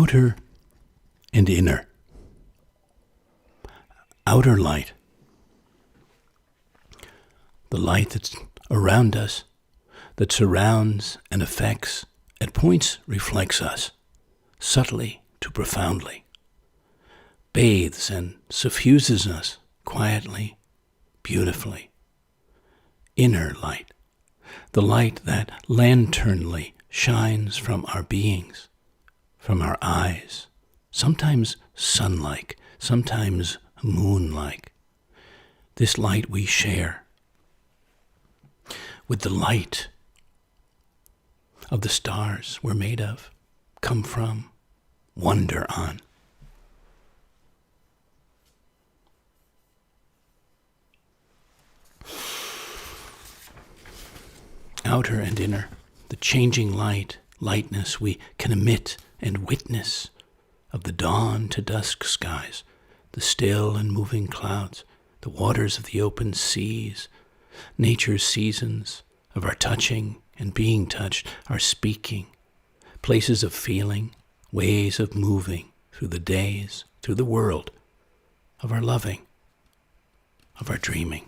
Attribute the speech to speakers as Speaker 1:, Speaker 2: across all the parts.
Speaker 1: outer and inner. Outer light. The light that's around us, that surrounds and affects, at points reflects us, subtly to profoundly, bathes and suffuses us quietly, beautifully. Inner light, the light that lanternly shines from our beings, from our eyes, sometimes sun-like, sometimes moon-like. This light we share with the light of the stars we're made of, come from, wonder on. Outer and inner, the changing light, lightness we can emit and witness of the dawn to dusk skies, the still and moving clouds, the waters of the open seas, nature's seasons, of our touching and being touched, our speaking, places of feeling, ways of moving through the days, through the world, of our loving, of our dreaming.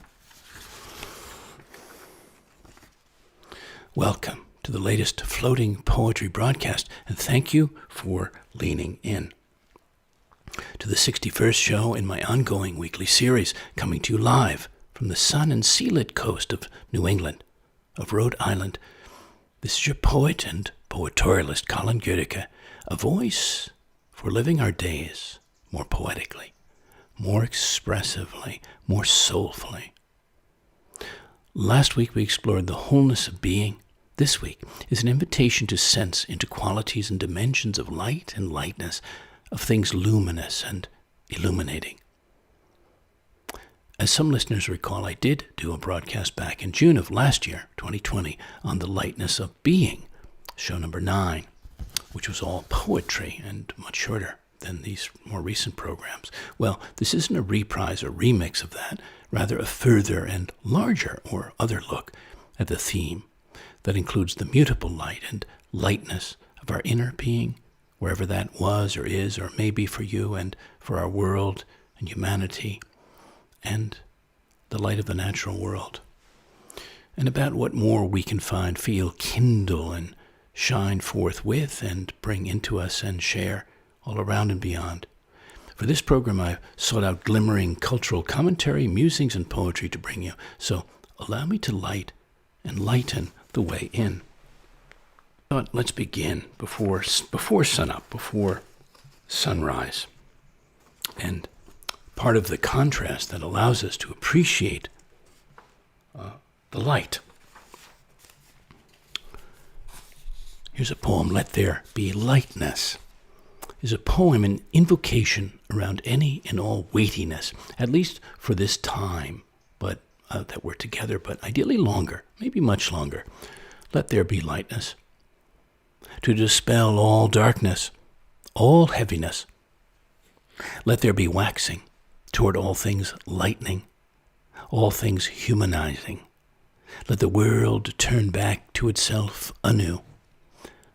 Speaker 1: Welcome to the latest floating poetry broadcast, and thank you for leaning in to the 61st show in my ongoing weekly series, coming to you live from the sun and sea-lit coast of New England, of Rhode Island. This is your poet and poetorialist Colin Goedecke, a voice for living our days more poetically, more expressively, more soulfully. Last week we explored the wholeness of being. This week is an invitation to sense into qualities and dimensions of light and lightness, of things luminous and illuminating. As some listeners recall, I did do a broadcast back in June of last year, 2020, on the lightness of being, show number 9, which was all poetry and much shorter than these more recent programs. Well, this isn't a reprise or remix of that, rather a further and larger or other look at the theme that includes the mutable light and lightness of our inner being, wherever that was or is or may be for you and for our world and humanity, and the light of the natural world, and about what more we can find, feel, kindle, and shine forth with and bring into us and share all around and beyond. For this program, I've sought out glimmering cultural commentary, musings, and poetry to bring you, so allow me to light and lighten the way in. But let's begin before sunup, before sunrise. And part of the contrast that allows us to appreciate the light. Here's a poem, Let There Be Lightness. Is a poem, an invocation around any and all weightiness, at least for this time, but that we're together, but ideally longer, maybe much longer. Let there be lightness. To dispel all darkness, all heaviness. Let there be waxing toward all things lightening, all things humanizing. Let the world turn back to itself anew.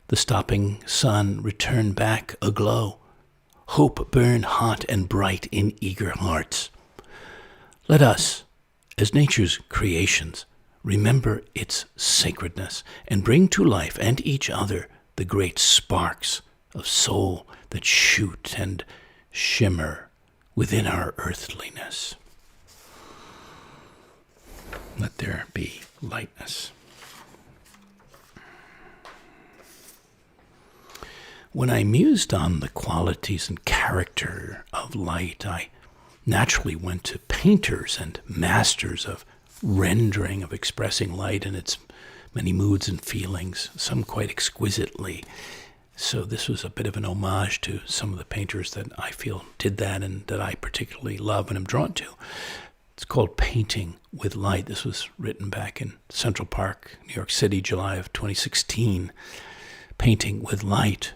Speaker 1: The stopping sun return back aglow. Hope burn hot and bright in eager hearts. Let us, as nature's creations, remember its sacredness and bring to life and each other the great sparks of soul that shoot and shimmer within our earthliness. Let there be lightness. When I mused on the qualities and character of light, I naturally went to painters and masters of rendering, of expressing light in its many moods and feelings, some quite exquisitely. So this was a bit of an homage to some of the painters that I feel did that and that I particularly love and am drawn to. It's called Painting with Light. This was written back in Central Park, New York City, July of 2016. Painting with light.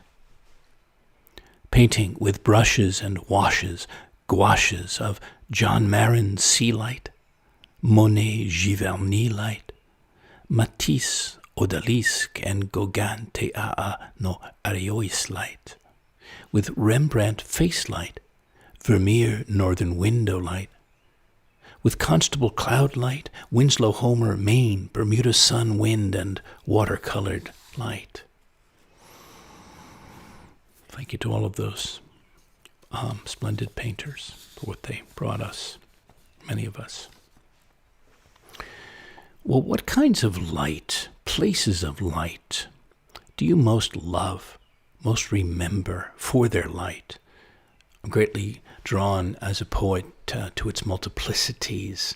Speaker 1: Painting with brushes and washes, gouaches of John Marin's sea light, Monet Giverny light, Matisse, Odalisque, and Gauguin Te Aa no Ariois light. with Rembrandt face light, Vermeer northern window light, with Constable cloud light, Winslow Homer Maine, Bermuda sun wind, and watercolored light. Thank you to all of those splendid painters for what they brought us, many of us. Well, what kinds of light, places of light, do you most love, most remember for their light? I'm greatly drawn as a poet to its multiplicities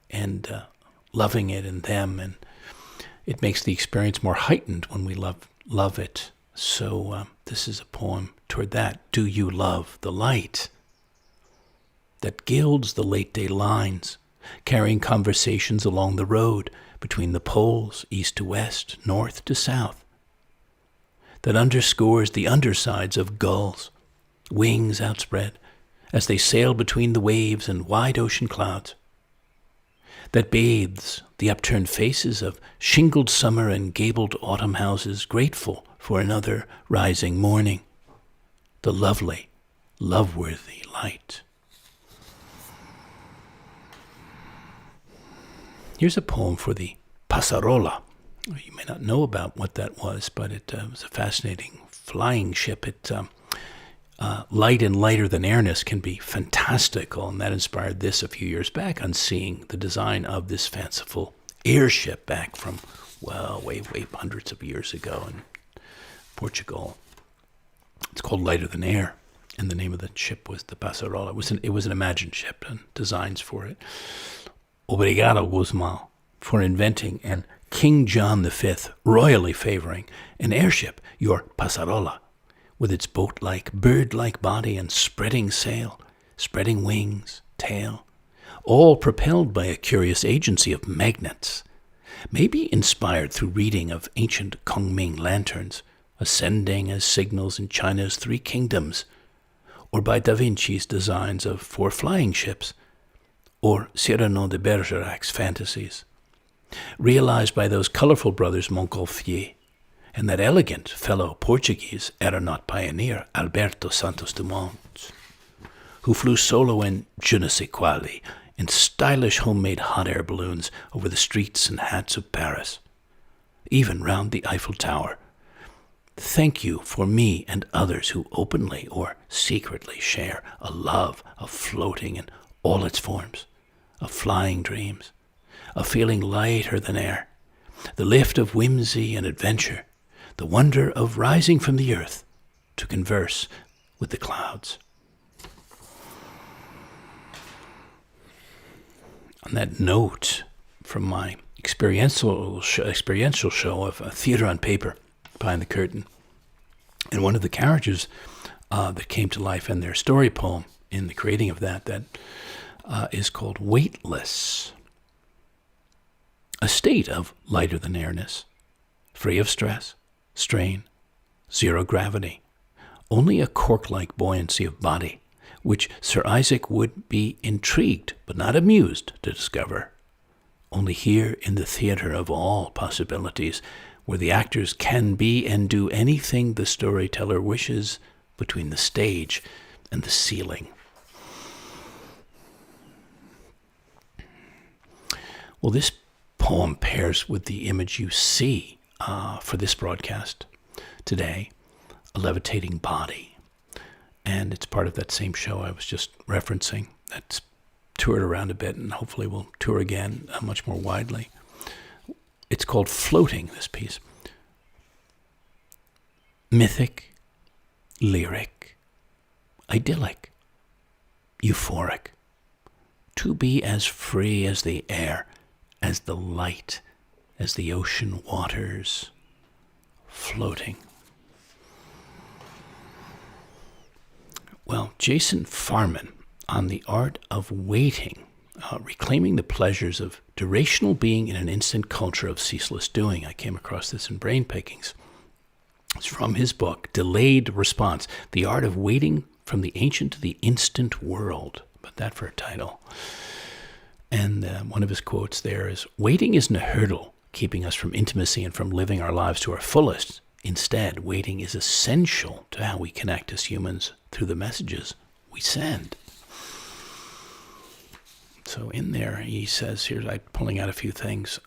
Speaker 1: and loving it in them, and it makes the experience more heightened when we love it. So this is a poem toward that. Do you love the light that gilds the late day lines, carrying conversations along the road between the poles, east to west, north to south, that underscores the undersides of gulls, wings outspread, as they sail between the waves and wide ocean clouds, that bathes the upturned faces of shingled summer and gabled autumn houses, grateful for another rising morning, the lovely, love-worthy light. Here's a poem for the Passarola. You may not know about what that was, but it was a fascinating flying ship. Light and lighter than airness can be fantastical, and that inspired this a few years back on seeing the design of this fanciful airship back from, well, way hundreds of years ago in Portugal. It's called Lighter Than Air, and the name of the ship was the Passarola. It was an imagined ship and designs for it. Obrigado, Guzman, for inventing and King John V royally favoring an airship, your Passarola, with its boat-like, bird-like body and spreading sail, spreading wings, tail, all propelled by a curious agency of magnets, maybe inspired through reading of ancient Kongming lanterns, ascending as signals in China's three kingdoms, or by Da Vinci's designs of 4 flying ships, or Cyrano de Bergerac's fantasies, realized by those colorful brothers Montgolfier, and that elegant fellow Portuguese aeronaut pioneer Alberto Santos Dumont, who flew solo in je ne sais quali, in stylish homemade hot air balloons over the streets and hats of Paris, even round the Eiffel Tower. Thank you for me and others who openly or secretly share a love of floating in all its forms, of flying dreams, of feeling lighter than air, the lift of whimsy and adventure, the wonder of rising from the earth to converse with the clouds. On that note, from my experiential show of theater on paper, Behind the Curtain, and one of the characters that came to life in their story poem in the creating of that is called Weightless, a state of lighter than airness, free of stress, strain, zero gravity, only a cork-like buoyancy of body, which Sir Isaac would be intrigued but not amused to discover. Only here in the theater of all possibilities, where the actors can be and do anything the storyteller wishes between the stage and the ceiling. Well, this poem pairs with the image you see for this broadcast today, a levitating body. And it's part of that same show I was just referencing that's toured around a bit and hopefully will tour again much more widely. It's called Floating, this piece. Mythic, lyric, idyllic, euphoric. To be as free as the air, as the light, as the ocean waters, floating. Well, Jason Farman on the art of waiting, reclaiming the pleasures of durational being in an instant culture of ceaseless doing. I came across this in Brain Pickings. It's from his book, Delayed Response, The Art of Waiting from the Ancient to the Instant World. But that for a title. And one of his quotes there is, waiting isn't a hurdle keeping us from intimacy and from living our lives to our fullest. Instead, waiting is essential to how we connect as humans through the messages we send. So in there, he says, here's I'm pulling out a few things.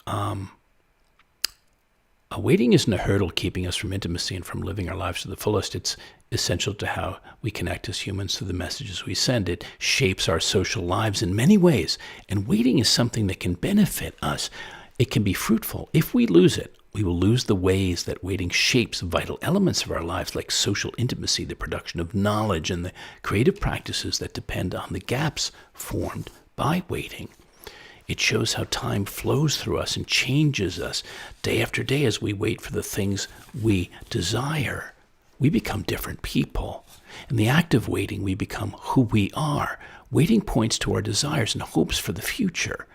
Speaker 1: Waiting isn't a hurdle keeping us from intimacy and from living our lives to the fullest. It's essential to how we connect as humans through the messages we send. It shapes our social lives in many ways, and waiting is something that can benefit us. It can be fruitful. If we lose it, we will lose the ways that waiting shapes vital elements of our lives, like social intimacy, the production of knowledge, and the creative practices that depend on the gaps formed by waiting. It shows how time flows through us and changes us day after day as we wait for the things we desire. We become different people. In the act of waiting, we become who we are. Waiting points to our desires and hopes for the future.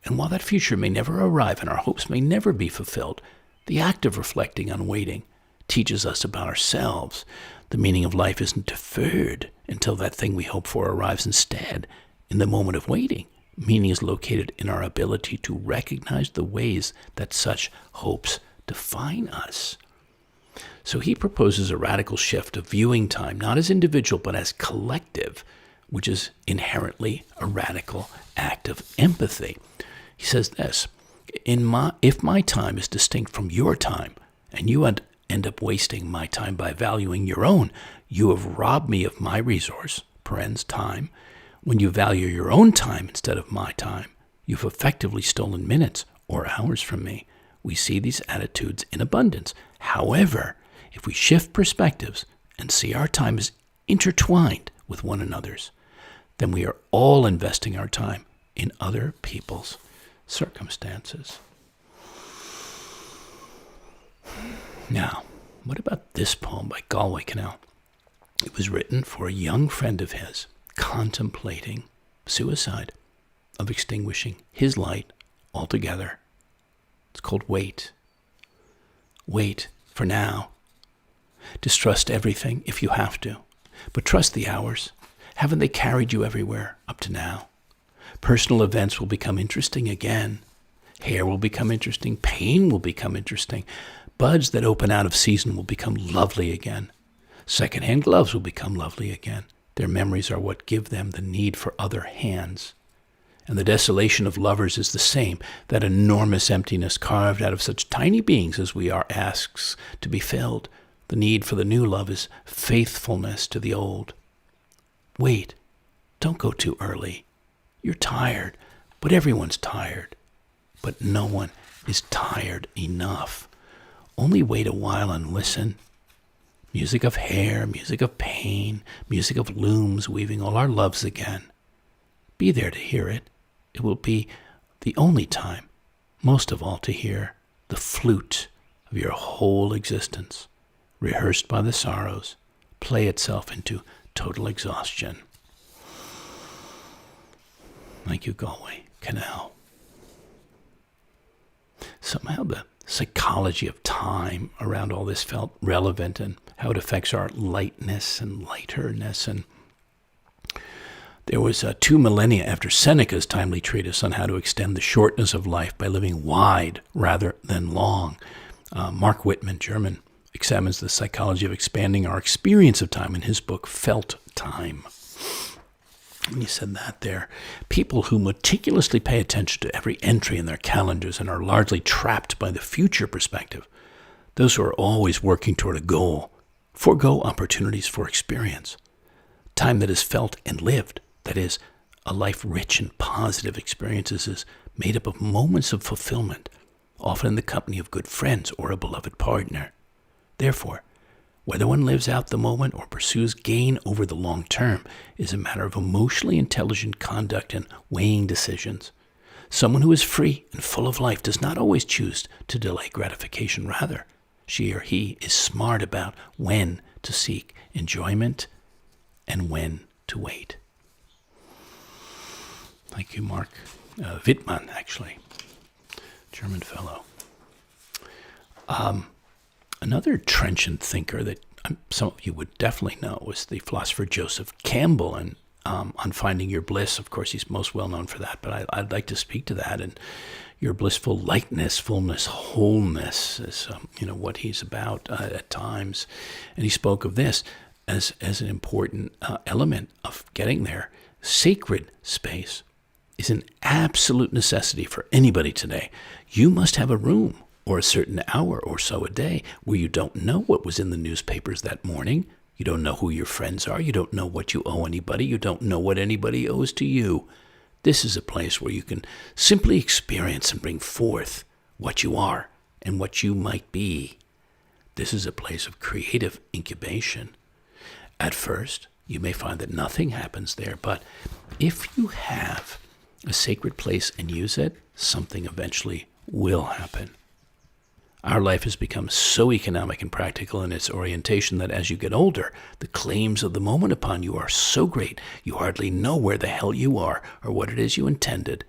Speaker 1: And while that future may never arrive and our hopes may never be fulfilled, the act of reflecting on waiting teaches us about ourselves. The meaning of life isn't deferred until that thing we hope for arrives. Instead, in the moment of waiting, meaning is located in our ability to recognize the ways that such hopes define us. So he proposes a radical shift of viewing time, not as individual, but as collective, which is inherently a radical act of empathy. He says this, if my time is distinct from your time, and you end up wasting my time by valuing your own, you have robbed me of my resource, parens time. When you value your own time instead of my time, you've effectively stolen minutes or hours from me. We see these attitudes in abundance. However, if we shift perspectives and see our time as intertwined with one another's, then we are all investing our time in other people's circumstances. Now, what about this poem by Galway Canal? It was written for a young friend of his, contemplating suicide, of extinguishing his light altogether. It's called Wait. Wait for now. Distrust everything if you have to, but trust the hours. Haven't they carried you everywhere up to now? Personal events will become interesting again. Hair will become interesting. Pain will become interesting. Buds that open out of season will become lovely again. Secondhand gloves will become lovely again. Their memories are what give them the need for other hands. And the desolation of lovers is the same. That enormous emptiness carved out of such tiny beings as we are asks to be filled. The need for the new love is faithfulness to the old. Wait. Don't go too early. You're tired, but everyone's tired. But no one is tired enough. Only wait a while and listen. Music of hair, music of pain, music of looms weaving all our loves again. Be there to hear it. It will be the only time, most of all, to hear the flute of your whole existence, rehearsed by the sorrows, play itself into total exhaustion. Thank you, Galway Canal. Somehow the psychology of time around all this felt relevant, and how it affects our lightness and lighterness. And there was 2 millennia after Seneca's timely treatise on how to extend the shortness of life by living wide rather than long. Mark Whitman, German, examines the psychology of expanding our experience of time in his book, Felt Time. And he said that there, people who meticulously pay attention to every entry in their calendars and are largely trapped by the future perspective, those who are always working toward a goal, forego opportunities for experience. Time that is felt and lived, that is, a life rich in positive experiences, is made up of moments of fulfillment, often in the company of good friends or a beloved partner. Therefore, whether one lives out the moment or pursues gain over the long term is a matter of emotionally intelligent conduct and weighing decisions. Someone who is free and full of life does not always choose to delay gratification. Rather, she or he is smart about when to seek enjoyment and when to wait. Thank you, Mark. Wittmann, actually, German fellow. Another trenchant thinker that some of you would definitely know was the philosopher Joseph Campbell, and on finding your bliss. Of course, he's most well known for that, but I'd like to speak to that. And your blissful lightness, fullness, wholeness is, what he's about at times. And he spoke of this as an important element of getting there. Sacred space is an absolute necessity for anybody today. You must have a room or a certain hour or so a day where you don't know what was in the newspapers that morning. You don't know who your friends are. You don't know what you owe anybody. You don't know what anybody owes to you. This is a place where you can simply experience and bring forth what you are and what you might be. This is a place of creative incubation. At first, you may find that nothing happens there, but if you have a sacred place and use it, something eventually will happen. Our life has become so economic and practical in its orientation that as you get older, the claims of the moment upon you are so great, you hardly know where the hell you are or what it is you intended.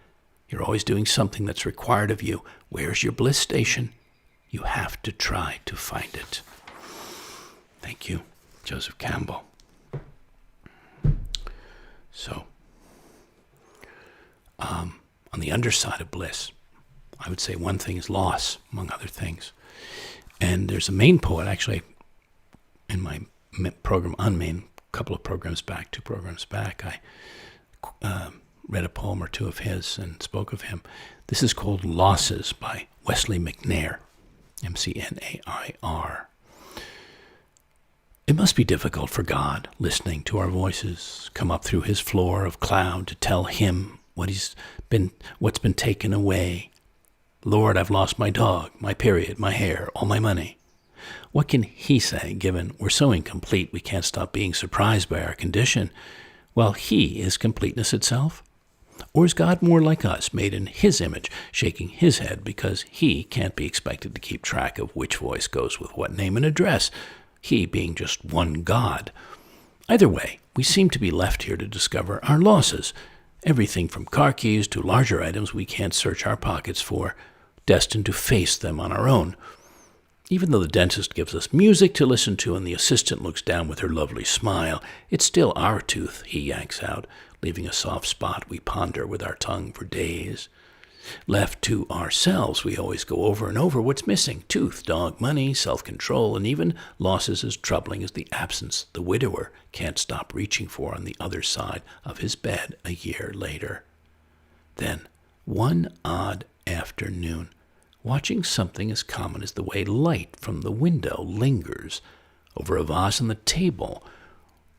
Speaker 1: You're always doing something that's required of you. Where's your bliss station? You have to try to find it. Thank you, Joseph Campbell. So, on the underside of bliss, I would say one thing is loss, among other things. And there's a main poet, actually, in my program, Unmain, two programs back, I read a poem or two of his and spoke of him. This is called Losses by Wesley McNair, McNair. It must be difficult for God, listening to our voices, come up through his floor of cloud to tell him what's been taken away. Lord, I've lost my dog, my period, my hair, all my money. What can he say, given we're so incomplete we can't stop being surprised by our condition, while he is completeness itself? Or is God more like us, made in his image, shaking his head because he can't be expected to keep track of which voice goes with what name and address, he being just one God? Either way, we seem to be left here to discover our losses, everything from car keys to larger items we can't search our pockets for, destined to face them on our own. Even though the dentist gives us music to listen to and the assistant looks down with her lovely smile, it's still our tooth he yanks out, leaving a soft spot we ponder with our tongue for days. Left to ourselves, we always go over and over what's missing: tooth, dog, money, self-control, and even losses as troubling as the absence the widower can't stop reaching for on the other side of his bed a year later. Then, one odd afternoon, watching something as common as the way light from the window lingers over a vase on the table,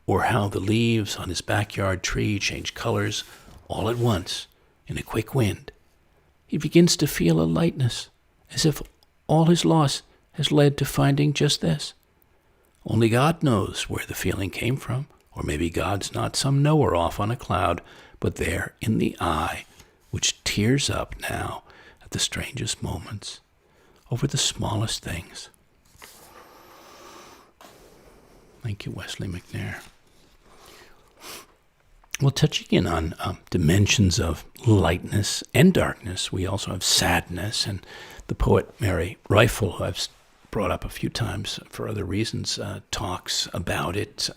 Speaker 1: or how the leaves on his backyard tree change colors all at once in a quick wind, he begins to feel a lightness, as if all his loss has led to finding just this. Only God knows where the feeling came from, or maybe God's not some knower off on a cloud, but there in the eye, which tears up now at the strangest moments, over the smallest things. Thank you, Wesley McNair. Well, touching in on dimensions of lightness and darkness, we also have sadness, and the poet Mary Rifle, who I've brought up a few times for other reasons, talks about it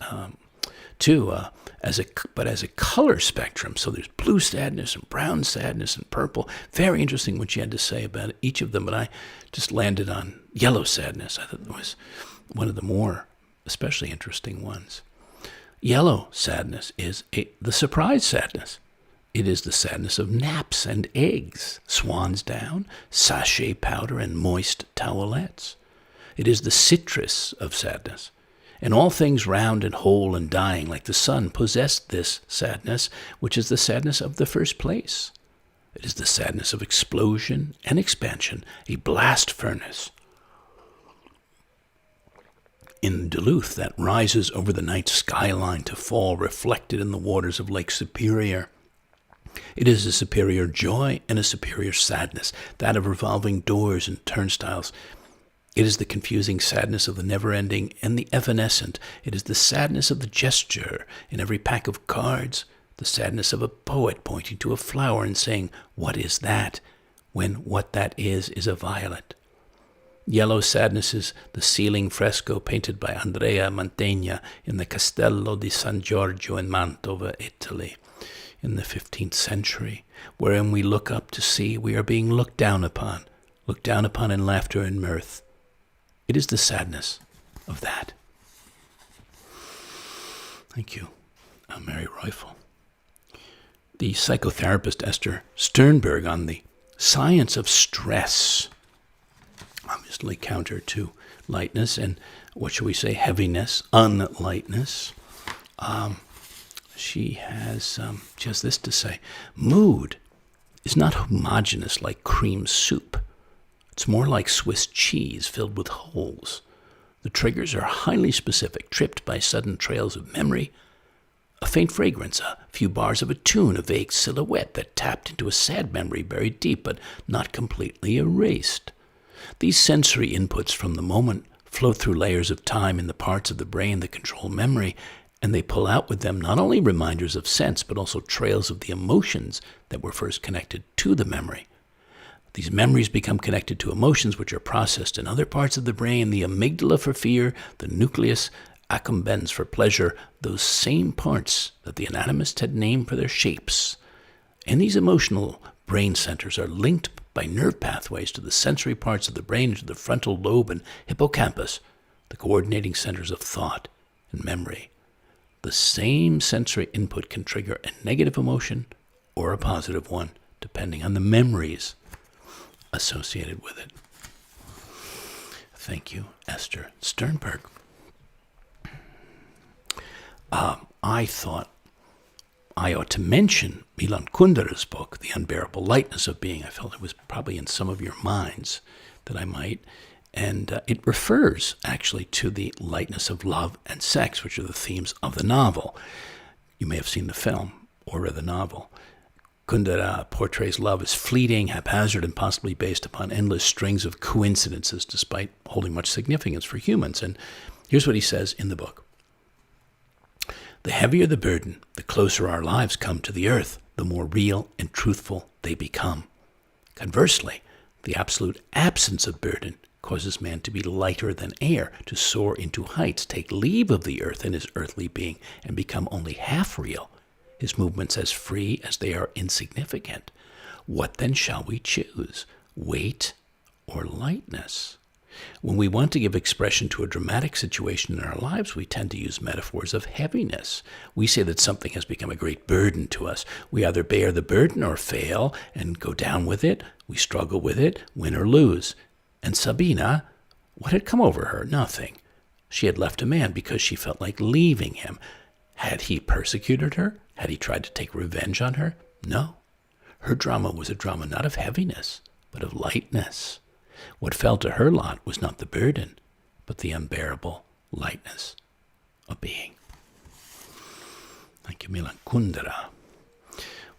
Speaker 1: too, as a color spectrum. So there's blue sadness and brown sadness and purple. Very interesting what she had to say about each of them, but I just landed on yellow sadness. I thought it was one of the more especially interesting ones. Yellow sadness is the surprise sadness. It is the sadness of naps and eggs, swan's down, sachet powder, and moist towelettes. It is the citrus of sadness. And all things round and whole and dying, like the sun, possess this sadness, which is the sadness of the first place. It is the sadness of explosion and expansion, a blast furnace in Duluth that rises over the night skyline to fall reflected in the waters of Lake Superior. It is a superior joy and a superior sadness, that of revolving doors and turnstiles. It is the confusing sadness of the never-ending and the evanescent. It is the sadness of the gesture in every pack of cards, the sadness of a poet pointing to a flower and saying, "What is that?" when what that is a violet. Yellow sadness is the ceiling fresco painted by Andrea Mantegna in the Castello di San Giorgio in Mantova, Italy, in the 15th century, wherein we look up to see we are being looked down upon in laughter and mirth. It is the sadness of that. Thank you, Mary Royfel. The psychotherapist Esther Sternberg on the science of stress, obviously counter to lightness and, what shall we say, heaviness, unlightness. She has this to say: mood is not homogeneous like cream soup. It's more like Swiss cheese filled with holes. The triggers are highly specific, tripped by sudden trails of memory, a faint fragrance, a few bars of a tune, a vague silhouette that tapped into a sad memory buried deep but not completely erased. These sensory inputs from the moment flow through layers of time in the parts of the brain that control memory, and they pull out with them not only reminders of sense, but also trails of the emotions that were first connected to the memory. These memories become connected to emotions which are processed in other parts of the brain, the amygdala for fear, the nucleus accumbens for pleasure, those same parts that the anatomist had named for their shapes. And these emotional brain centers are linked by nerve pathways to the sensory parts of the brain, to the frontal lobe and hippocampus, the coordinating centers of thought and memory. The same sensory input can trigger a negative emotion or a positive one, depending on the memories associated with it. Thank you, Esther Sternberg. I thought I ought to mention Milan Kundera's book, The Unbearable Lightness of Being. I felt it was probably in some of your minds that I might. And it refers, actually, to the lightness of love and sex, which are the themes of the novel. You may have seen the film or read the novel. Kundera portrays love as fleeting, haphazard, and possibly based upon endless strings of coincidences, despite holding much significance for humans. And here's what he says in the book. The heavier the burden, the closer our lives come to the earth, the more real and truthful they become. Conversely, the absolute absence of burden causes man to be lighter than air, to soar into heights, take leave of the earth and his earthly being, and become only half real, his movements as free as they are insignificant. What then shall we choose, weight or lightness? When we want to give expression to a dramatic situation in our lives, we tend to use metaphors of heaviness. We say that something has become a great burden to us. We either bear the burden or fail and go down with it. We struggle with it, win or lose. And Sabina, what had come over her? Nothing. She had left a man because she felt like leaving him. Had he persecuted her? Had he tried to take revenge on her? No. Her drama was a drama not of heaviness, but of lightness. What fell to her lot was not the burden, but the unbearable lightness of being. Thank you, Milan Kundera.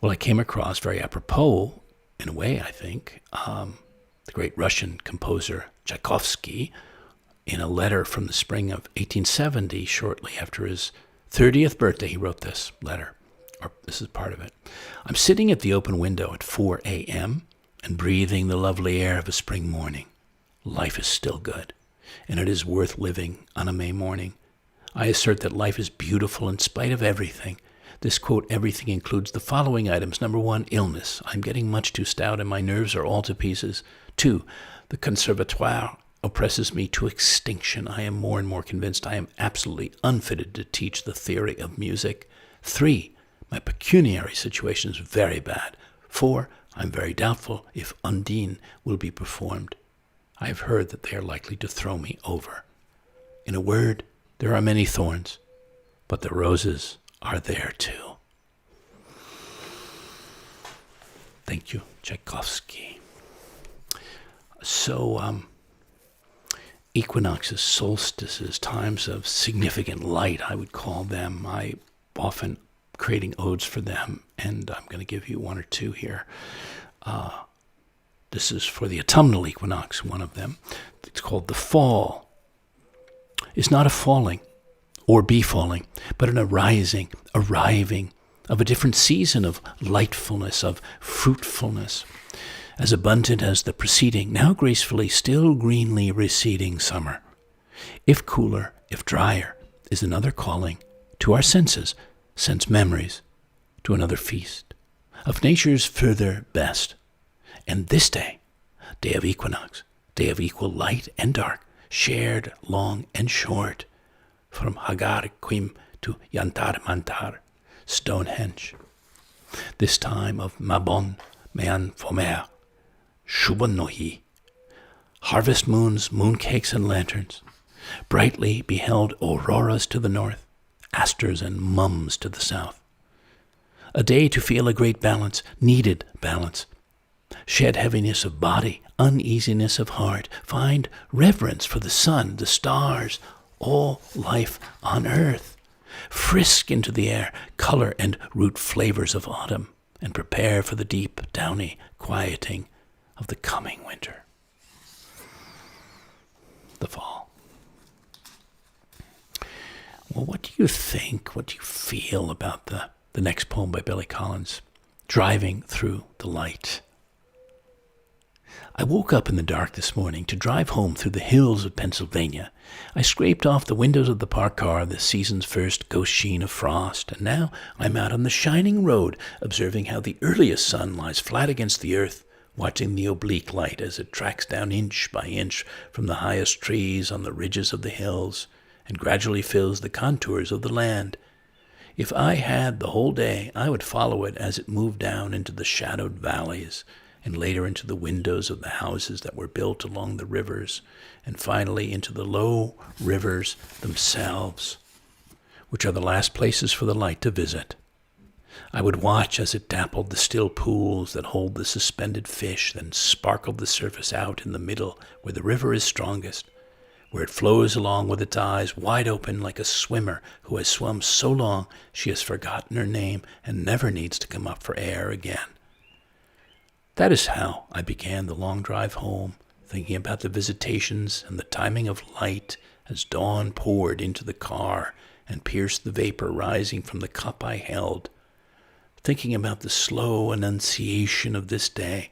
Speaker 1: Well, I came across, very apropos, in a way, I think, the great Russian composer Tchaikovsky, in a letter from the spring of 1870, shortly after his 30th birthday, he wrote this letter, or this is part of it. I'm sitting at the open window at 4 a.m., and breathing the lovely air of a spring morning. Life is still good, and it is worth living on a May morning. I assert that life is beautiful in spite of everything. This, quote, everything includes the following items. Number 1, illness. I'm getting much too stout and my nerves are all to pieces. 2, the conservatoire oppresses me to extinction. I am more and more convinced I am absolutely unfitted to teach the theory of music. 3, my pecuniary situation is very bad. 4, I'm very doubtful if Undine will be performed. I have heard that they are likely to throw me over. In a word, there are many thorns, but the roses are there too. Thank you, Tchaikovsky. So, equinoxes, solstices, times of significant light, I would call them. I often creating odes for them, and I'm going to give you one or two here. This is for the autumnal equinox, one of them. It's called The Fall. It's not a falling or befalling, but an arising, arriving of a different season of lightfulness, of fruitfulness. as abundant as the preceding, now gracefully, still greenly receding summer. If cooler, if drier, is another calling to our senses, sense memories, to another feast of nature's further best. And this day, day of equinox, day of equal light and dark, shared long and short, from Hagar Quim to Yantar Mantar, Stonehenge. This time of Mabon, Mean Fomer, Shubon Nohi, harvest moons, mooncakes, and lanterns, brightly beheld auroras to the north, asters and mums to the south. A day to feel a great balance, needed balance, shed heaviness of body, uneasiness of heart, find reverence for the sun, the stars, all life on earth, frisk into the air color and root flavors of autumn, and prepare for the deep, downy quieting of the coming winter. The fall. Well, what do you think, what do you feel about the next poem by Billy Collins, Driving Through the Light? I woke up in the dark this morning to drive home through the hills of Pennsylvania. I scraped off the windows of the parked car the season's first ghost sheen of frost, and now I'm out on the shining road, observing how the earliest sun lies flat against the earth, watching the oblique light as it tracks down inch by inch from the highest trees on the ridges of the hills, and gradually fills the contours of the land. If I had the whole day, I would follow it as it moved down into the shadowed valleys, and later into the windows of the houses that were built along the rivers, and finally into the low rivers themselves, which are the last places for the light to visit. I would watch as it dappled the still pools that hold the suspended fish, then sparkled the surface out in the middle where the river is strongest, where it flows along with its eyes wide open like a swimmer who has swum so long she has forgotten her name and never needs to come up for air again. That is how I began the long drive home, thinking about the visitations and the timing of light as dawn poured into the car and pierced the vapor rising from the cup I held, thinking about the slow annunciation of this day,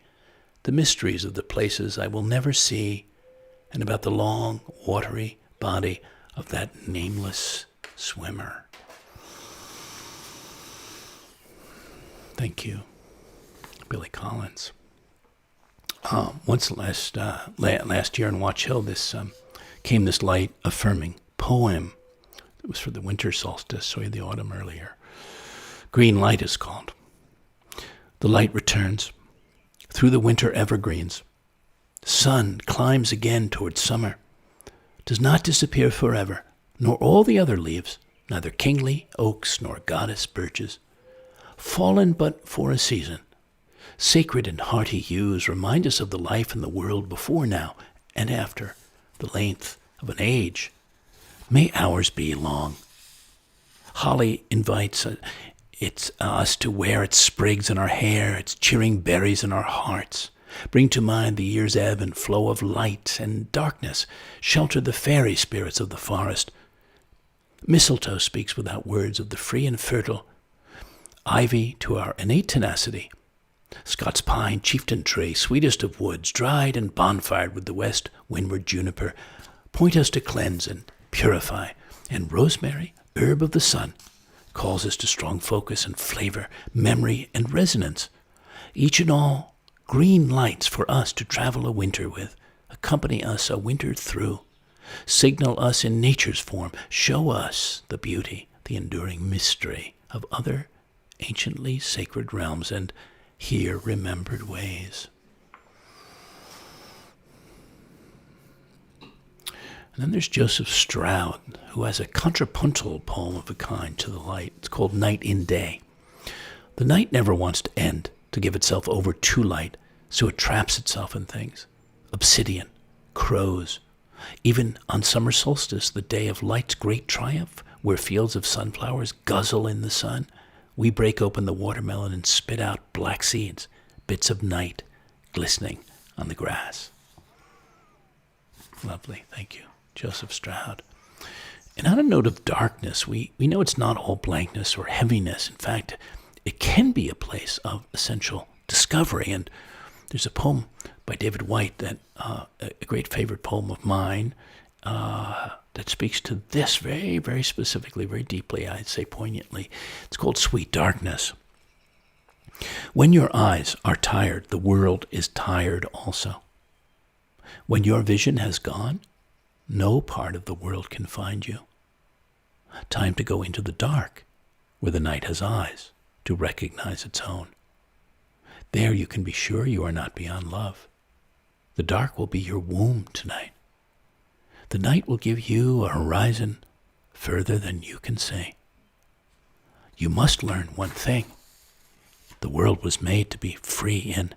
Speaker 1: the mysteries of the places I will never see, and about the long, watery body of that nameless swimmer. Thank you, Billy Collins. Once last year in Watch Hill, came this light affirming poem. It was for the winter solstice, so the autumn earlier. Green Light is called. The light returns through the winter evergreens. Sun climbs again towards summer, does not disappear forever, nor all the other leaves, neither kingly oaks nor goddess birches, fallen but for a season. Sacred and hearty hues remind us of the life in the world before now and after, the length of an age. May ours be long. Holly invites us to wear its sprigs in our hair, its cheering berries in our hearts. Bring to mind the year's ebb and flow of light and darkness. Shelter the fairy spirits of the forest. Mistletoe speaks without words of the free and fertile. Ivy to our innate tenacity. Scots pine, chieftain tree, sweetest of woods, dried and bonfired with the west windward juniper, point us to cleanse and purify. And rosemary, herb of the sun, calls us to strong focus and flavor, memory and resonance. Each and all, green lights for us to travel a winter with, accompany us a winter through, signal us in nature's form, show us the beauty, the enduring mystery of other anciently sacred realms and here remembered ways. And then there's Joseph Stroud, who has a contrapuntal poem of a kind to the light. It's called Night in Day. The night never wants to end, to give itself over to light, so it traps itself in things. Obsidian, crows. Even on summer solstice, the day of light's great triumph, where fields of sunflowers guzzle in the sun, we break open the watermelon and spit out black seeds, bits of night glistening on the grass. Lovely, thank you, Joseph Stroud. And on a note of darkness, we know it's not all blankness or heaviness. In fact, it can be a place of essential discovery. And There's a poem by David White that a great favorite poem of mine that speaks to this very, very specifically, very deeply, I'd say poignantly. It's called Sweet Darkness. When your eyes are tired, the world is tired also. When your vision has gone, no part of the world can find you. Time to go into the dark, where the night has eyes, to recognize its own. There you can be sure you are not beyond love. The dark will be your womb tonight. The night will give you a horizon further than you can see. You must learn one thing. The world was made to be free in.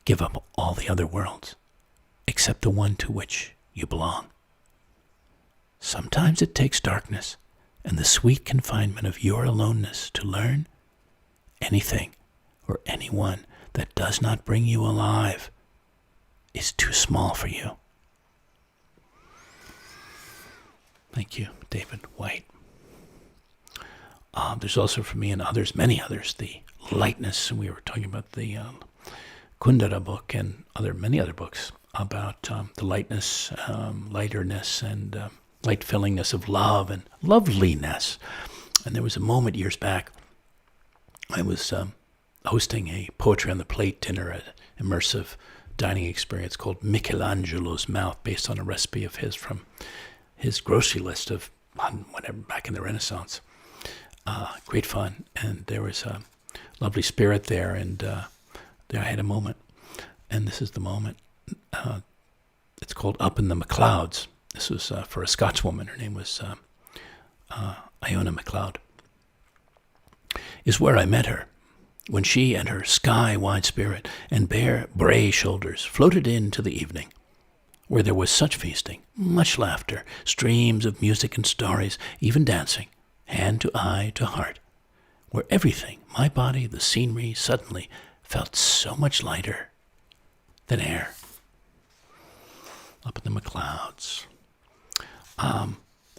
Speaker 1: Give up all the other worlds, except the one to which you belong. Sometimes it takes darkness and the sweet confinement of your aloneness to learn anything or anyone that does not bring you alive is too small for you. Thank you, David White. There's also for me and others, many others, the Lightness, and we were talking about the Kundera book and many other books about the lightness, lighterness, and light-fillingness of love and loveliness. And there was a moment years back, I was hosting a Poetry on the Plate dinner, an immersive dining experience called Michelangelo's Mouth, based on a recipe of his from his grocery list of whatever, back in the Renaissance. Great fun, and there was a lovely spirit there, and there I had a moment, and this is the moment. It's called Up in the MacLeods. This was for a Scotswoman. Her name was Iona MacLeod. Is where I met her, when she and her sky-wide spirit and bare bray shoulders floated into the evening, where there was such feasting, much laughter, streams of music and stories, even dancing, hand to eye to heart, where everything, my body, the scenery, suddenly felt so much lighter than air. Up in the MacLeods. I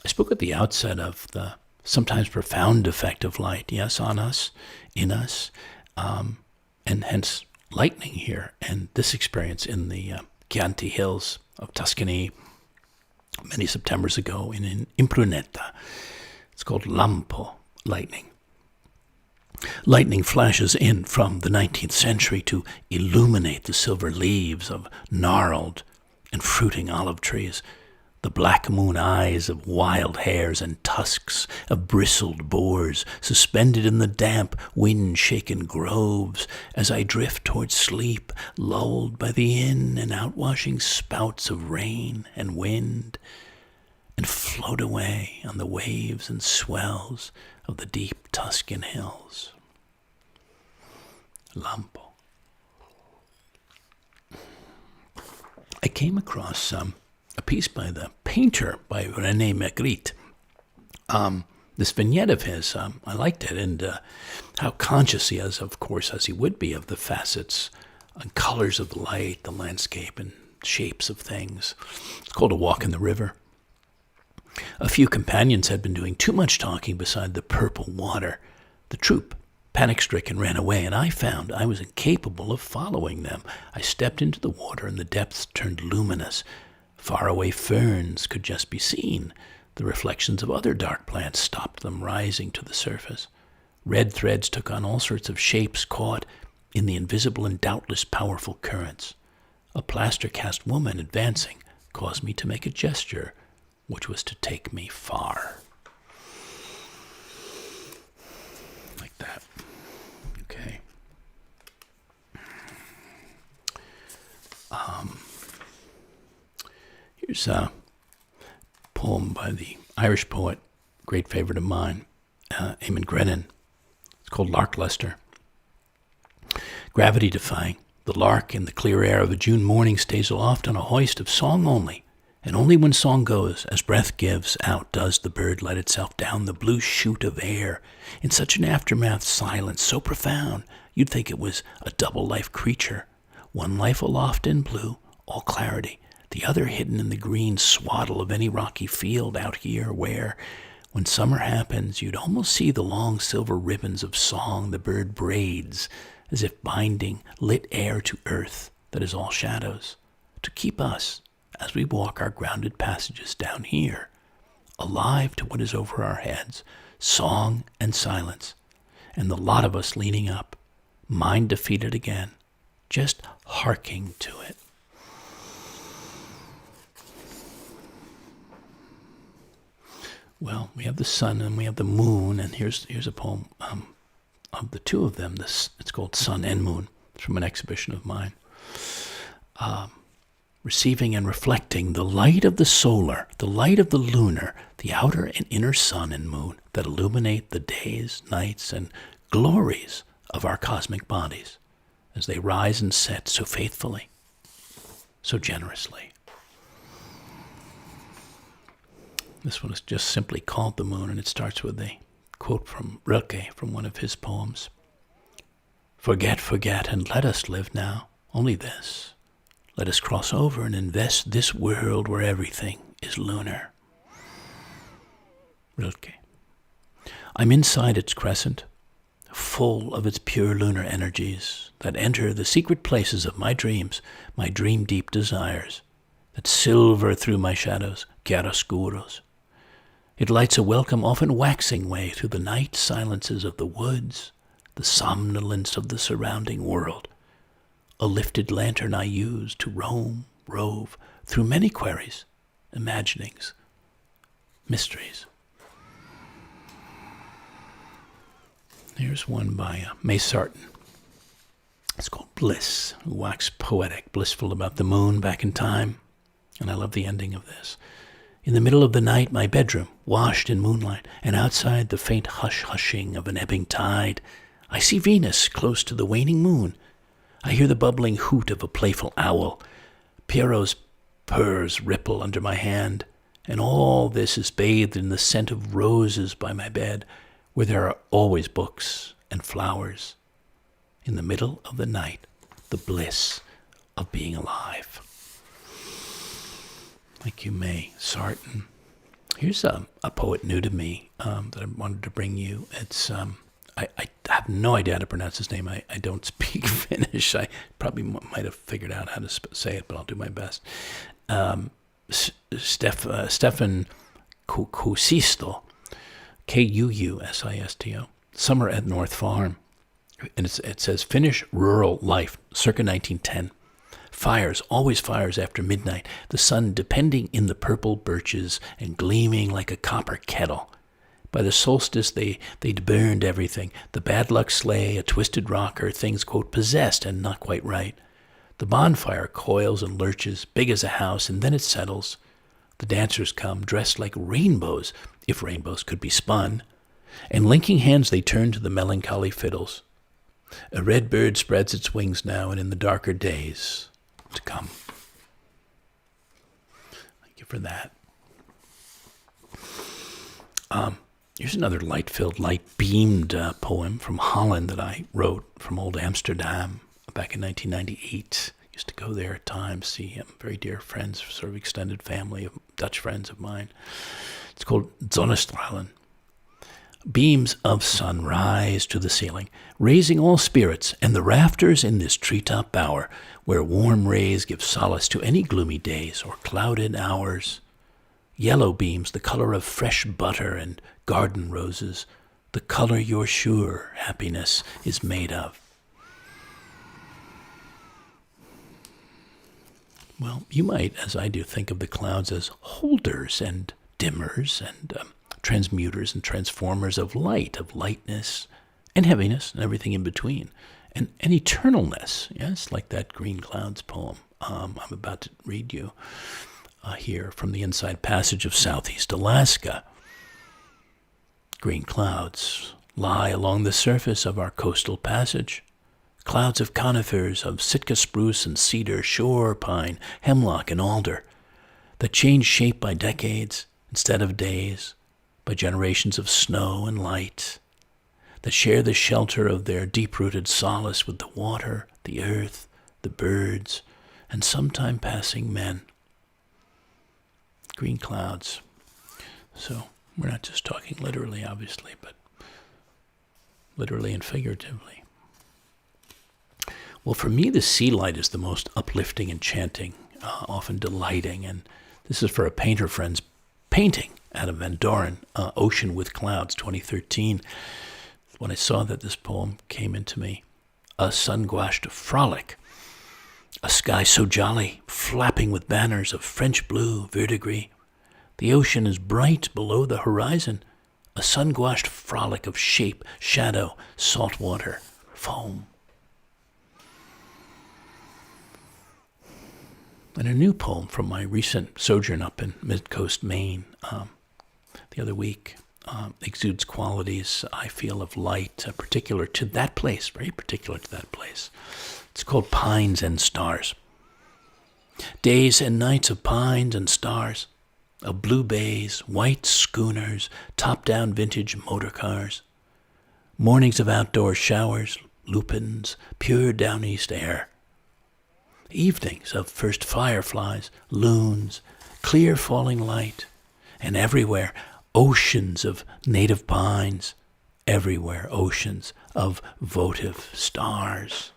Speaker 1: spoke at the outset of the sometimes profound effect of light, yes, on us, in us, and hence lightning here, and this experience in the Chianti Hills of Tuscany many Septembers ago in Impruneta. It's called lampo, lightning. Lightning flashes in from the 19th century to illuminate the silver leaves of gnarled and fruiting olive trees, the black moon eyes of wild hares and tusks of bristled boars suspended in the damp, wind-shaken groves as I drift towards sleep, lulled by the in- and outwashing spouts of rain and wind, and float away on the waves and swells of the deep Tuscan hills. Lampo. I came across a piece by the painter, by René Magritte. This vignette of his, I liked it, and how conscious he is, of course, as he would be, of the facets and colors of the light, the landscape, and shapes of things. It's called A Walk in the River. A few companions had been doing too much talking beside the purple water. The troop, panic-stricken, ran away, and I found I was incapable of following them. I stepped into the water, and the depths turned luminous. Faraway ferns could just be seen. The reflections of other dark plants stopped them rising to the surface. Red threads took on all sorts of shapes caught in the invisible and doubtless powerful currents. A plaster-cast woman advancing caused me to make a gesture, which was to take me far. Like that. Okay. Here's a poem by the Irish poet, great favorite of mine, Eamon Grennan. It's called Larkluster. Gravity defying, the lark in the clear air of a June morning stays aloft on a hoist of song only, and only when song goes, as breath gives out, does the bird let itself down the blue chute of air, in such an aftermath silence so profound, you'd think it was a double-life creature, one life aloft in blue, all clarity, the other hidden in the green swaddle of any rocky field out here where, when summer happens, you'd almost see the long silver ribbons of song the bird braids as if binding lit air to earth that is all shadows, to keep us, as we walk our grounded passages down here, alive to what is over our heads, song and silence, and the lot of us leaning up, mind defeated again, just harking to it. Well, we have the sun and we have the moon, and here's a poem of the two of them. It's called Sun and Moon. It's from an exhibition of mine. Receiving and reflecting the light of the solar, the light of the lunar, the outer and inner sun and moon that illuminate the days, nights, and glories of our cosmic bodies as they rise and set so faithfully, so generously. This one is just simply called The Moon, and it starts with a quote from Rilke from one of his poems. Forget, forget, and let us live now, only this. Let us cross over and invest this world where everything is lunar. Rilke. I'm inside its crescent, full of its pure lunar energies that enter the secret places of my dreams, my dream-deep desires, that silver through my shadows, chiaroscuros. It lights a welcome, often waxing way through the night silences of the woods, the somnolence of the surrounding world. A lifted lantern I use to roam, rove, through many queries, imaginings, mysteries. Here's one by May Sarton. It's called Bliss, who waxed poetic, blissful about the moon back in time. And I love the ending of this. In the middle of the night, my bedroom, washed in moonlight, and outside the faint hush-hushing of an ebbing tide, I see Venus close to the waning moon. I hear the bubbling hoot of a playful owl. Pierrot's purrs ripple under my hand, and all this is bathed in the scent of roses by my bed, where there are always books and flowers. In the middle of the night, the bliss of being alive. Thank you, May Sarton. Here's a poet new to me that I wanted to bring you. It's I have no idea how to pronounce his name. I don't speak Finnish. I probably might have figured out how to say it, but I'll do my best. Stefan Kuusisto, Kuusisto, Summer at North Farm. And it says, Finnish rural life, circa 1910. Fires, always fires after midnight, the sun depending in the purple birches and gleaming like a copper kettle. By the solstice, they'd burned everything. The bad luck sleigh, a twisted rocker, things, quote, possessed and not quite right. The bonfire coils and lurches, big as a house, and then it settles. The dancers come, dressed like rainbows, if rainbows could be spun. And linking hands, they turn to the melancholy fiddles. A red bird spreads its wings now, and in the darker days to come. Thank you for that. Here's another light-filled, light-beamed poem from Holland that I wrote from old Amsterdam back in 1998. Used to go there at times, see him. Very dear friends, sort of extended family of Dutch friends of mine. It's called Zonnestralen. Beams of sun rise to the ceiling, raising all spirits and the rafters in this treetop bower, where warm rays give solace to any gloomy days or clouded hours. Yellow beams, the color of fresh butter and garden roses, the color your sure happiness is made of. Well, you might, as I do, think of the clouds as holders and dimmers and transmuters and transformers of light, of lightness and heaviness and everything in between, and eternalness. Yes, like that Green Clouds poem I'm about to read you here from the Inside Passage of Southeast Alaska. Green clouds lie along the surface of our coastal passage. Clouds of conifers, of Sitka spruce and cedar, shore pine, hemlock and alder, that change shape by decades instead of days, by generations of snow and light, that share the shelter of their deep-rooted solace with the water, the earth, the birds, and sometime passing men. Green clouds. So we're not just talking literally, obviously, but literally and figuratively. Well, for me, the sea light is the most uplifting, enchanting, often delighting. And this is for a painter friend's painting out of Van Doren, Ocean with Clouds, 2013. When I saw that this poem came into me, a sun-gouached frolic, a sky so jolly, flapping with banners of French blue verdigris. The ocean is bright below the horizon, a sun-gouached frolic of shape, shadow, salt water, foam. And a new poem from my recent sojourn up in mid-coast Maine the other week exudes qualities, I feel, of light, particular to that place, very particular to that place. It's called Pines and Stars. Days and nights of pines and stars, of blue bays, white schooners, top-down vintage motor cars. Mornings of outdoor showers, lupins, pure down east air. Evenings of first fireflies, loons, clear falling light, and everywhere oceans of native pines, everywhere oceans of votive stars.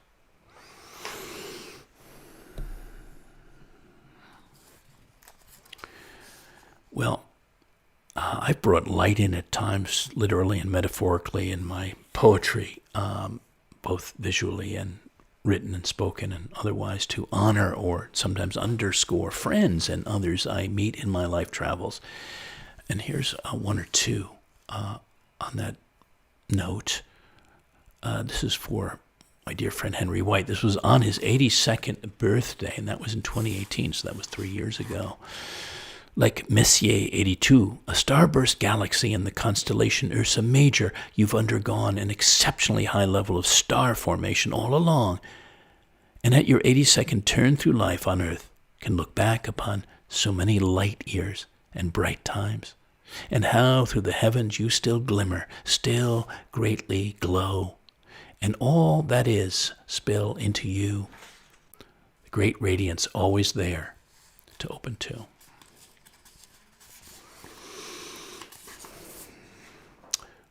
Speaker 1: Well, I've brought light in at times, literally and metaphorically, in my poetry, both visually and written and spoken and otherwise, to honor or sometimes underscore friends and others I meet in my life travels. And here's one or two on that note. This is for my dear friend Henry White. This was on his 82nd birthday, and that was in 2018, so that was 3 years ago. Like Messier 82, a starburst galaxy in the constellation Ursa Major, you've undergone an exceptionally high level of star formation all along, and at your 82nd turn through life on Earth can look back upon so many light years and bright times, and how through the heavens you still glimmer, still greatly glow, and all that is spill into you, the great radiance always there to open to.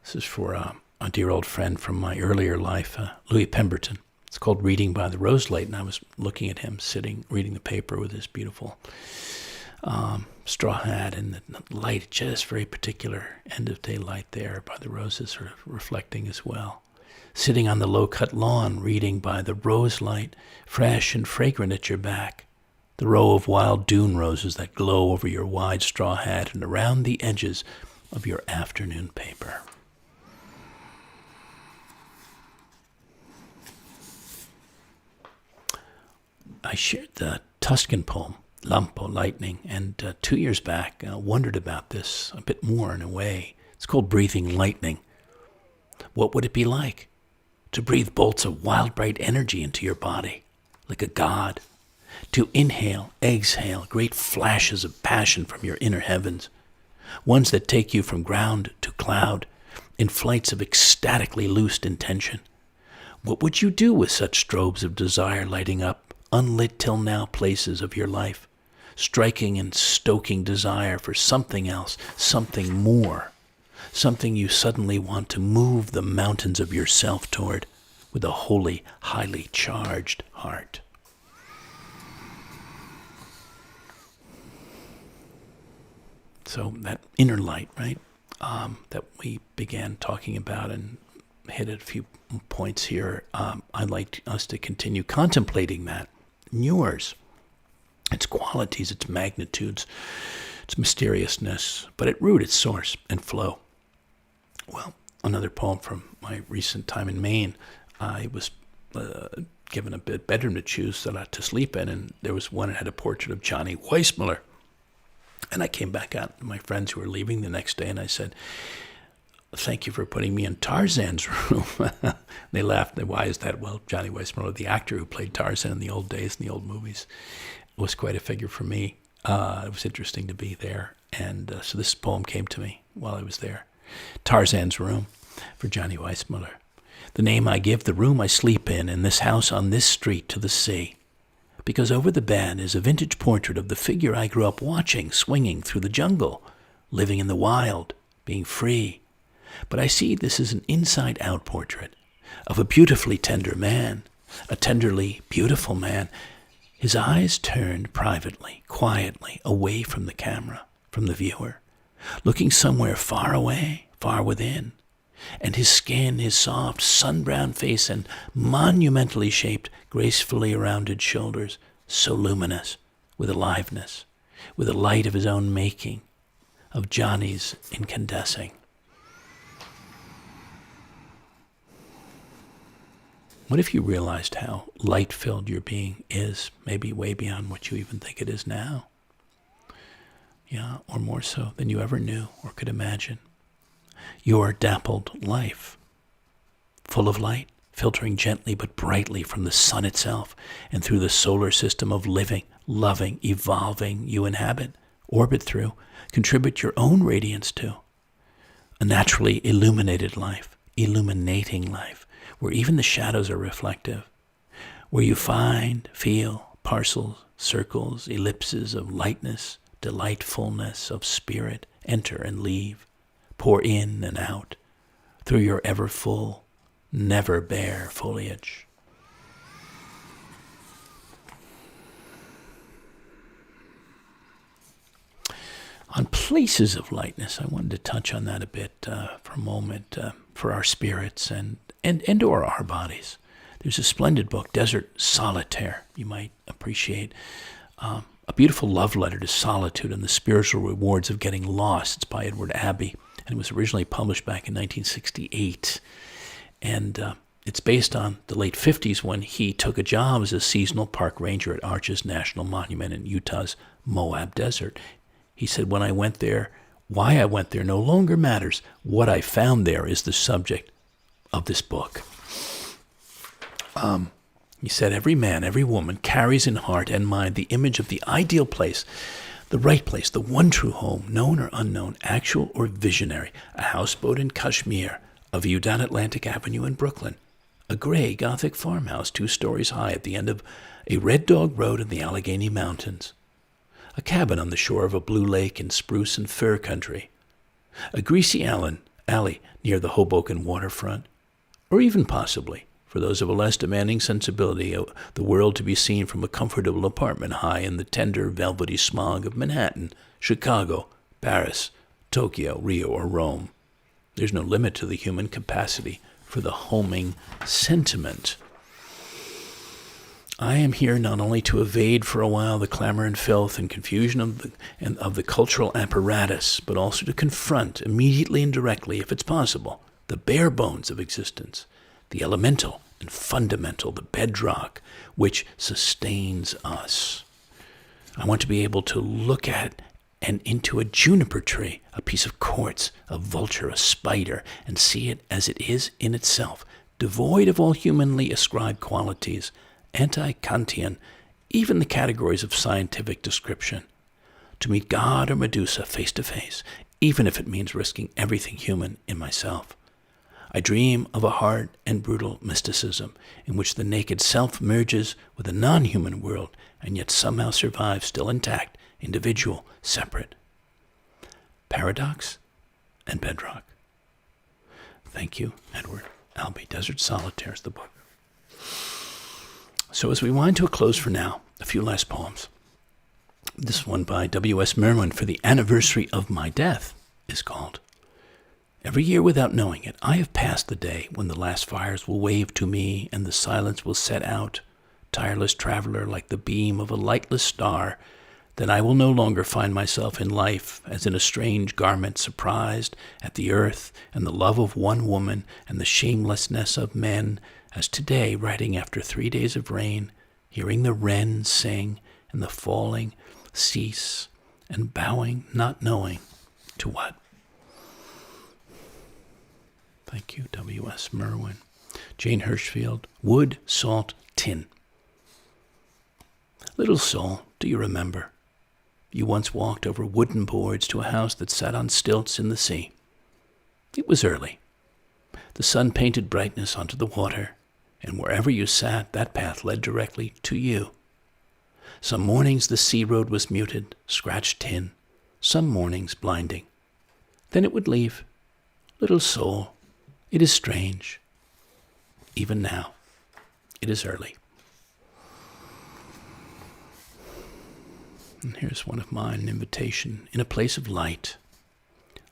Speaker 1: This is for a dear old friend from my earlier life, Louis Pemberton. It's called Reading by the Roselight, and I was looking at him sitting, reading the paper with his beautiful straw hat, and the light, just very particular end-of-day light there by the roses sort of reflecting as well. Sitting on the low-cut lawn, reading by the rose light, fresh and fragrant at your back. The row of wild dune roses that glow over your wide straw hat and around the edges of your afternoon paper. I shared the Tuscan poem, Lampo, Lightning, and 2 years back wondered about this a bit more in a way. It's called Breathing Lightning. What would it be like to breathe bolts of wild, bright energy into your body, like a god? To inhale, exhale great flashes of passion from your inner heavens, ones that take you from ground to cloud in flights of ecstatically loosed intention. What would you do with such strobes of desire lighting up unlit till now places of your life, striking and stoking desire for something else, something more, something you suddenly want to move the mountains of yourself toward with a holy, highly charged heart? So that inner light, right, that we began talking about and hit at a few points here, I'd like us to continue contemplating that. Yours, its qualities, its magnitudes, its mysteriousness, but at root, its source and flow. Well, another poem from my recent time in Maine. I was given a bedroom to choose to sleep in, and there was one that had a portrait of Johnny Weissmuller. And I came back out to my friends who were leaving the next day, and I said, "Thank you for putting me in Tarzan's room." They laughed. Why is that? Well, Johnny Weissmuller, the actor who played Tarzan in the old days, in the old movies, was quite a figure for me. It was interesting to be there. And so this poem came to me while I was there. Tarzan's Room for Johnny Weissmuller. The name I give the room I sleep in this house on this street to the sea. Because over the bed is a vintage portrait of the figure I grew up watching, swinging through the jungle, living in the wild, being free. But I see this is an inside-out portrait of a beautifully tender man, a tenderly beautiful man, his eyes turned privately, quietly, away from the camera, from the viewer, looking somewhere far away, far within. And his skin, his soft, sun-browned face, and monumentally shaped, gracefully rounded shoulders, so luminous, with aliveness, with a light of his own making, of Johnny's incandescing. What if you realized how light-filled your being is, maybe way beyond what you even think it is now? Yeah, or more so than you ever knew or could imagine. Your dappled life, full of light, filtering gently but brightly from the sun itself and through the solar system of living, loving, evolving you inhabit, orbit through, contribute your own radiance to. A naturally illuminated life, illuminating life, where even the shadows are reflective, where you find, feel, parcels, circles, ellipses of lightness, delightfulness of spirit, enter and leave, pour in and out, through your ever full, never bare foliage. On places of lightness, I wanted to touch on that a bit for a moment, for our spirits and or our bodies. There's a splendid book, Desert Solitaire, you might appreciate. A beautiful love letter to solitude and the spiritual rewards of getting lost. It's by Edward Abbey, and it was originally published back in 1968. And it's based on the late 50s when he took a job as a seasonal park ranger at Arches National Monument in Utah's Moab Desert. He said, when I went there, why I went there no longer matters. What I found there is the subject of this book. He said, every man, every woman carries in heart and mind the image of the ideal place, the right place, the one true home, known or unknown, actual or visionary, a houseboat in Kashmir, a view down Atlantic Avenue in Brooklyn, a gray Gothic farmhouse 2 stories high at the end of a Red Dog Road in the Allegheny Mountains, a cabin on the shore of a blue lake in spruce and fir country, a greasy alley near the Hoboken waterfront, or even possibly, for those of a less demanding sensibility, the world to be seen from a comfortable apartment high in the tender, velvety smog of Manhattan, Chicago, Paris, Tokyo, Rio, or Rome. There's no limit to the human capacity for the homing sentiment. I am here not only to evade for a while the clamor and filth and confusion of the cultural apparatus, but also to confront immediately and directly, if it's possible, the bare bones of existence, the elemental and fundamental, the bedrock which sustains us. I want to be able to look at and into a juniper tree, a piece of quartz, a vulture, a spider, and see it as it is in itself, devoid of all humanly ascribed qualities, anti-Kantian, even the categories of scientific description. To meet God or Medusa face to face, even if it means risking everything human in myself. I dream of a hard and brutal mysticism in which the naked self merges with a non-human world and yet somehow survives still intact, individual, separate. Paradox and bedrock. Thank you, Edward Albee. Desert Solitaire is the book. So as we wind to a close for now, a few last poems. This one by W.S. Merwin, For the Anniversary of My Death, is called. Every year without knowing it, I have passed the day when the last fires will wave to me and the silence will set out, tireless traveler like the beam of a lightless star. Then I will no longer find myself in life as in a strange garment, surprised at the earth and the love of one woman and the shamelessness of men, as today, riding after 3 days of rain, hearing the wrens sing and the falling cease, and bowing, not knowing to what. Thank you, W.S. Merwin. Jane Hirschfield, Wood, Salt, Tin. Little soul, do you remember? You once walked over wooden boards to a house that sat on stilts in the sea. It was early. The sun painted brightness onto the water, and wherever you sat, that path led directly to you. Some mornings the sea road was muted, scratched tin, some mornings blinding. Then it would leave. Little soul, it is strange. Even now, It is early. And here's one of mine, an invitation. In a place of light,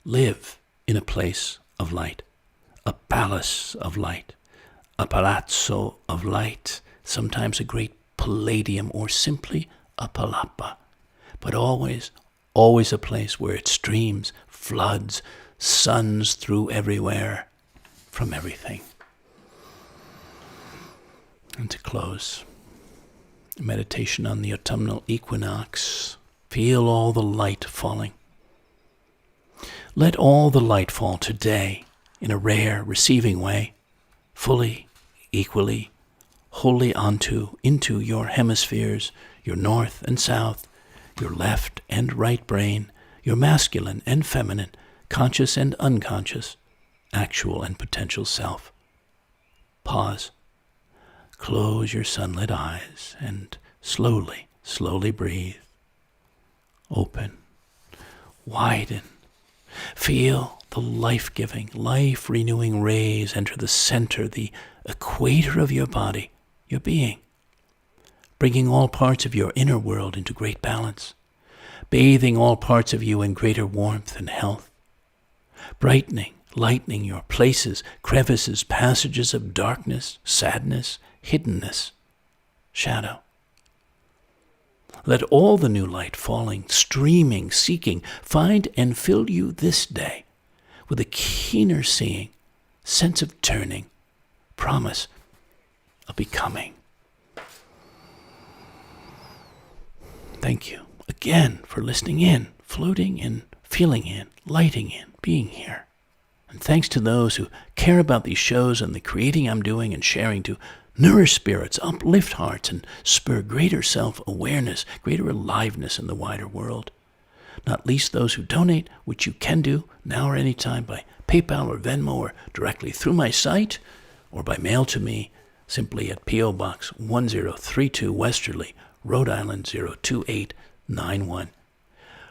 Speaker 1: live in a place of light, a palace of light, a palazzo of light, sometimes a great palladium or simply a palapa, but always a place where it streams, floods, suns through everywhere, from everything. And to close, meditation on the autumnal equinox. Feel all the light falling. Let all the light fall today in a rare, receiving way, fully, equally, wholly into your hemispheres, your north and south, your left and right brain, your masculine and feminine, conscious and unconscious, actual and potential self. Pause. Close your sunlit eyes and slowly, slowly breathe. Open. Widen. Feel the life-giving, life-renewing rays enter the center, the equator of your body, your being, bringing all parts of your inner world into great balance, bathing all parts of you in greater warmth and health, brightening, lightening your places, crevices, passages of darkness, sadness, hiddenness, shadow. Let all the new light falling, streaming, seeking, find and fill you this day with a keener seeing, sense of turning, promise of becoming. Thank you again for listening in, floating in, feeling in, lighting in, being here. And thanks to those who care about these shows and the creating I'm doing and sharing to nourish spirits, uplift hearts, and spur greater self-awareness, greater aliveness in the wider world. Not least those who donate, which you can do now or any time by PayPal or Venmo or directly through my site or by mail to me simply at P.O. Box 1032 Westerly, Rhode Island 02891.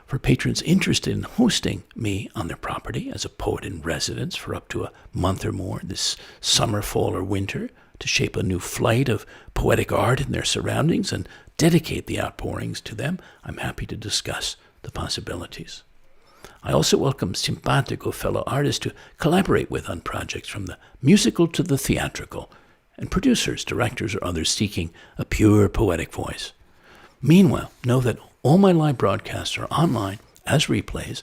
Speaker 1: For patrons interested in hosting me on their property as a poet in residence for up to a month or more this summer, fall, or winter, to shape a new flight of poetic art in their surroundings and dedicate the outpourings to them, I'm happy to discuss the possibilities. I also welcome simpatico fellow artists to collaborate with on projects from the musical to the theatrical, and producers, directors, or others seeking a pure poetic voice. Meanwhile, know that all my live broadcasts are online as replays.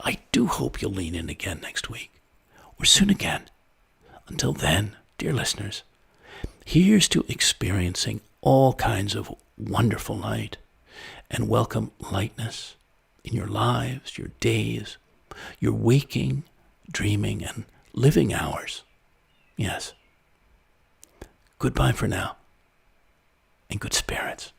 Speaker 1: I do hope you'll lean in again next week, or soon again. Until then, dear listeners, here's to experiencing all kinds of wonderful light, and welcome lightness in your lives, your days, your waking, dreaming, and living hours. Yes. Goodbye for now, and good spirits.